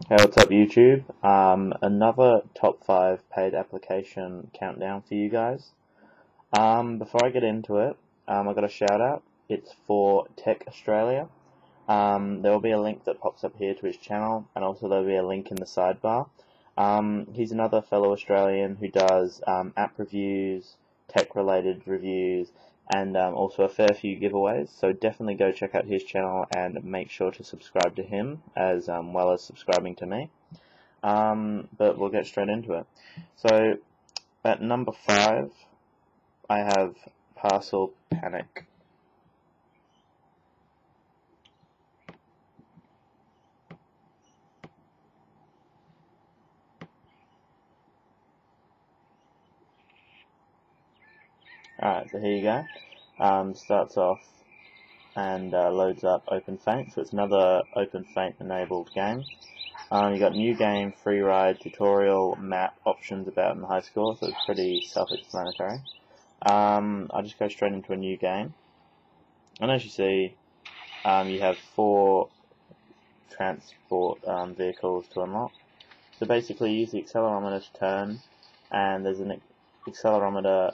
Hey, what's up YouTube? Another top 5 paid application countdown for you guys. Before I get into it, I got a shout out. It's for Tech Australia. There will be a link that pops up here to his channel, and also there will be a link in the sidebar. He's another fellow Australian who does app reviews, tech-related reviews, and also a fair few giveaways. So definitely go check out his channel and make sure to subscribe to him as well as subscribing to me. But we'll get straight into it. So at number 5, I have Parcel Panic. Alright, so here you go. Starts off and loads up OpenFaint, so it's another OpenFaint enabled game. You got new game, free ride, tutorial, map, options, about, and high score, so it's pretty self-explanatory. I'll just go straight into a new game. And as you see, you have 4 transport vehicles to unlock. So basically use the accelerometer to turn, and there's an accelerator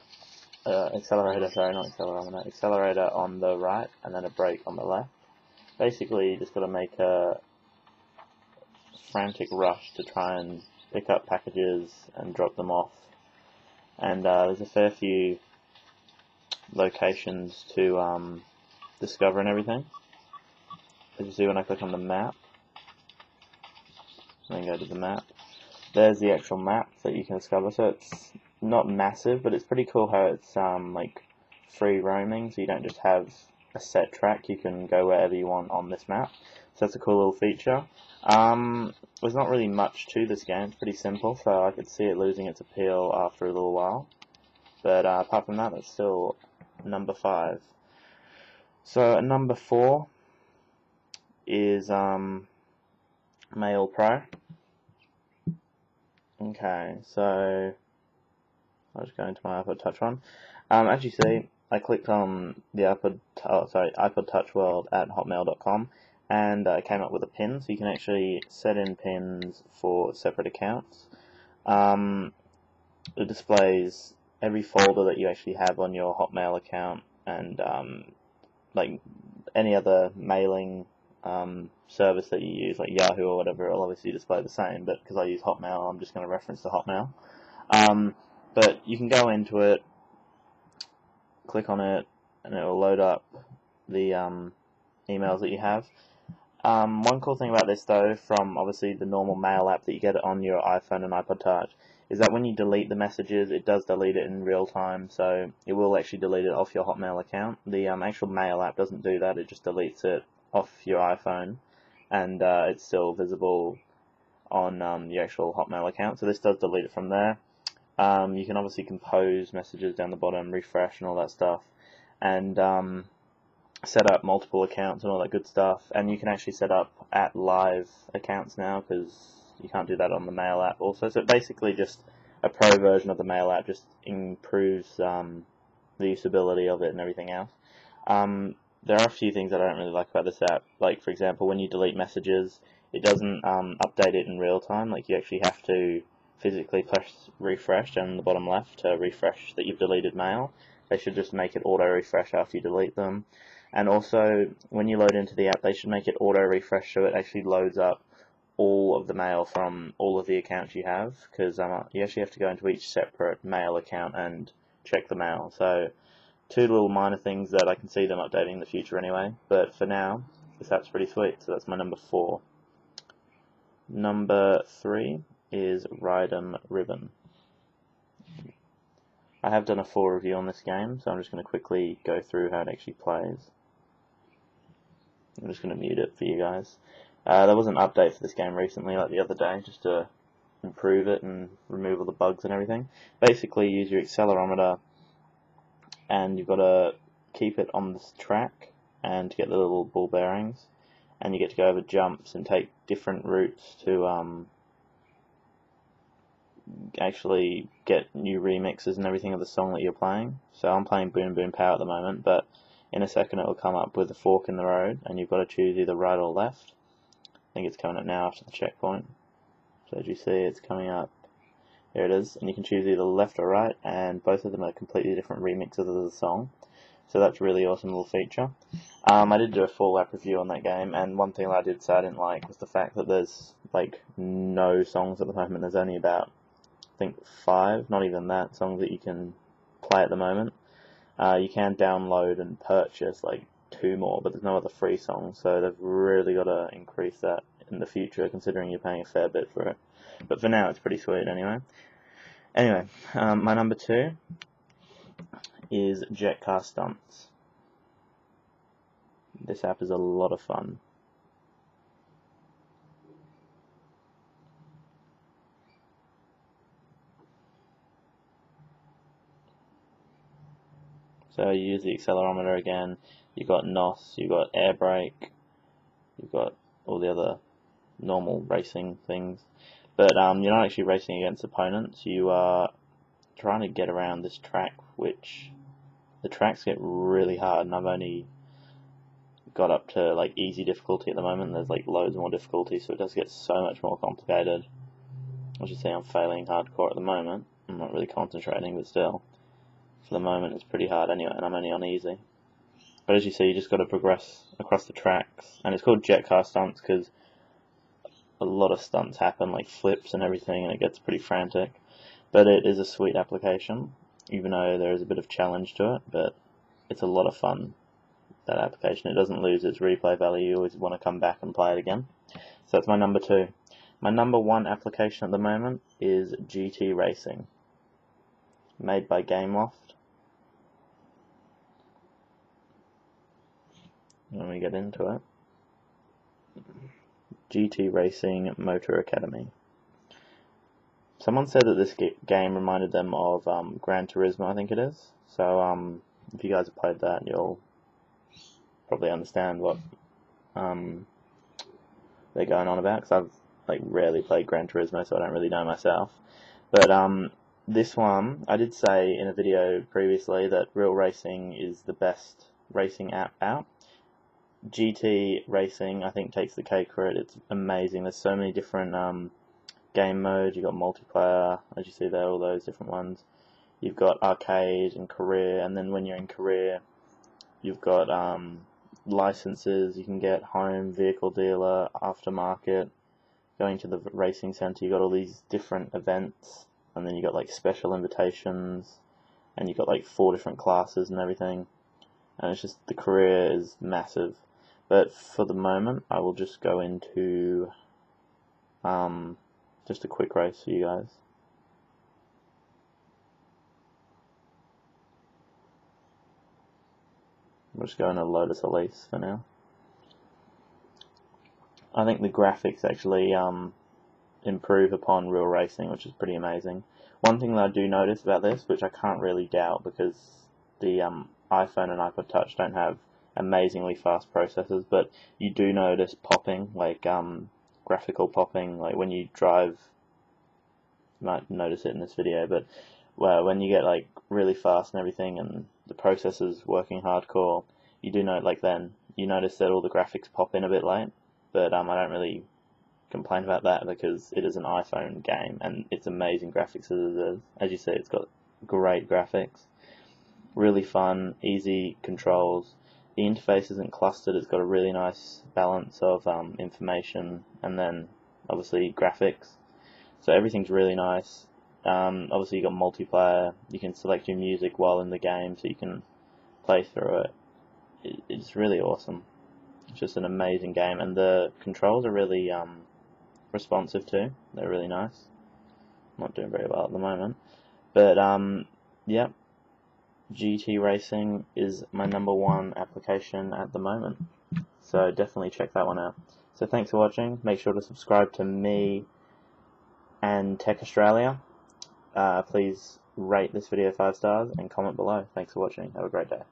on the right, and then a brake on the left. Basically, you just got to make a frantic rush to try and pick up packages and drop them off. And there's a fair few locations to discover and everything. As you see, when I click on the map, and then go to the map, there's the actual map that you can discover. So it's not massive, but it's pretty cool how it's like free roaming, so you don't just have a set track, you can go wherever you want on this map. So that's a cool little feature. There's not really much to this game, it's pretty simple, so I could see it losing its appeal after a little while. But apart from that, it's still number 5. So at number 4 is Mail Pro. Okay, so I'll just go into my iPod Touch one. As you see, I clicked on the iPod Touch World at hotmail.com, and it came up with a pin, so you can actually set in pins for separate accounts. It displays every folder that you actually have on your Hotmail account, and like any other mailing service that you use, like Yahoo or whatever, it'll obviously display the same, but because I use Hotmail, I'm just going to reference the Hotmail. But you can go into it, click on it, and it will load up the emails that you have. One cool thing about this, though, from obviously the normal mail app that you get on your iPhone and iPod Touch, is that when you delete the messages, it does delete it in real time, so it will actually delete it off your Hotmail account. The actual mail app doesn't do that, it just deletes it off your iPhone, and it's still visible on your actual Hotmail account, so this does delete it from there. You can obviously compose messages down the bottom, refresh and all that stuff, and set up multiple accounts and all that good stuff. And you can actually set up @live accounts now, because you can't do that on the mail app also. So basically just a pro version of the mail app, just improves the usability of it and everything else. There are a few things that I don't really like about this app. Like, for example, when you delete messages, it doesn't update it in real time. Like, you actually have to physically press refresh down the bottom left to refresh that you've deleted mail. They should just make it auto refresh after you delete them. And also, when you load into the app, they should make it auto refresh so it actually loads up all of the mail from all of the accounts you have, because you actually have to go into each separate mail account and check the mail. So 2 little minor things that I can see them updating in the future anyway, but for now, this app's pretty sweet, so that's my number 4. Number 3 is Ride-'em Ribbon. I have done a full review on this game, so I'm just going to quickly go through how it actually plays. I'm just going to mute it for you guys. There was an update for this game recently, like the other day, just to improve it and remove all the bugs and everything. Basically, use your accelerometer, and you've got to keep it on this track and to get the little ball bearings, and you get to go over jumps and take different routes to actually get new remixes and everything of the song that you're playing. So I'm playing Boom Boom Pow at the moment, but in a second it will come up with a fork in the road, and you've got to choose either right or left. I think it's coming up now after the checkpoint. So as you see, it's coming up. Here it is, and you can choose either left or right, and both of them are completely different remixes of the song. So that's a really awesome little feature. I did do a full app review on that game, and one thing that I did say I didn't like was the fact that there's like no songs at the moment. There's only about, I think, 5, not even that, songs that you can play at the moment. You can download and purchase like 2 more, but there's no other free songs, so they've really got to increase that in the future, considering you're paying a fair bit for it. But for now, it's pretty sweet anyway. My number 2 is Jet Car Stunts. This app is a lot of fun. So you use the accelerometer again, you've got NOS, you've got air brake, you've got all the other normal racing things. But you're not actually racing against opponents, you are trying to get around this track, which the tracks get really hard, and I've only got up to like easy difficulty at the moment. There's like loads more difficulty, so it does get so much more complicated. As you see, I'm failing hardcore at the moment. I'm not really concentrating, but still, for the moment it's pretty hard anyway, and I'm only on easy. But as you see, you just got to progress across the tracks, and it's called Jet Car Stunts because a lot of stunts happen, like flips and everything, and it gets pretty frantic. But it is a sweet application, even though there is a bit of challenge to it, but it's a lot of fun, that application. It doesn't lose its replay value, you always want to come back and play it again. So that's my number 2. My number 1 application at the moment is GT Racing, made by GameLoft. When we get into it, GT Racing Motor Academy. Someone said that this game reminded them of Gran Turismo, I think it is. So if you guys have played that, you'll probably understand what they're going on about, because I've like rarely played Gran Turismo, so I don't really know myself. But this one, I did say in a video previously that Real Racing is the best racing app out. GT Racing, I think, takes the cake for it. It's amazing. There's so many different game modes. You've got multiplayer, as you see there, all those different ones. You've got arcade and career, and then when you're in career, you've got licenses. You can get home, vehicle dealer, aftermarket. Going to the racing center, you've got all these different events, and then you've got like special invitations, and you've got like 4 different classes and everything. And it's just, the career is massive. But for the moment, I will just go into just a quick race for you guys. I'm just going to Lotus Elise for now. I think the graphics actually improve upon Real Racing, which is pretty amazing. One thing that I do notice about this, which I can't really doubt because the iPhone and iPod Touch don't have amazingly fast processors, but you do notice popping, like graphical popping, like when you drive. You might notice it in this video, but when you get like really fast and everything, and the processor's working hardcore, you do know, like then you notice that all the graphics pop in a bit late. But I don't really complain about that because it is an iPhone game and it's amazing graphics as it is. As you see, it's got great graphics, really fun, easy controls. The interface isn't clustered. It's got a really nice balance of information and then obviously graphics. So everything's really nice. Obviously you got multiplayer. You can select your music while in the game, so you can play through it. It's really awesome. It's just an amazing game, and the controls are really responsive too. They're really nice. I'm not doing very well at the moment, but yeah, GT Racing is my number 1 application at the moment. So definitely check that one out. So thanks for watching. Make sure to subscribe to me and Tech Australia. Please rate this video 5 stars and comment below. Thanks for watching. Have a great day.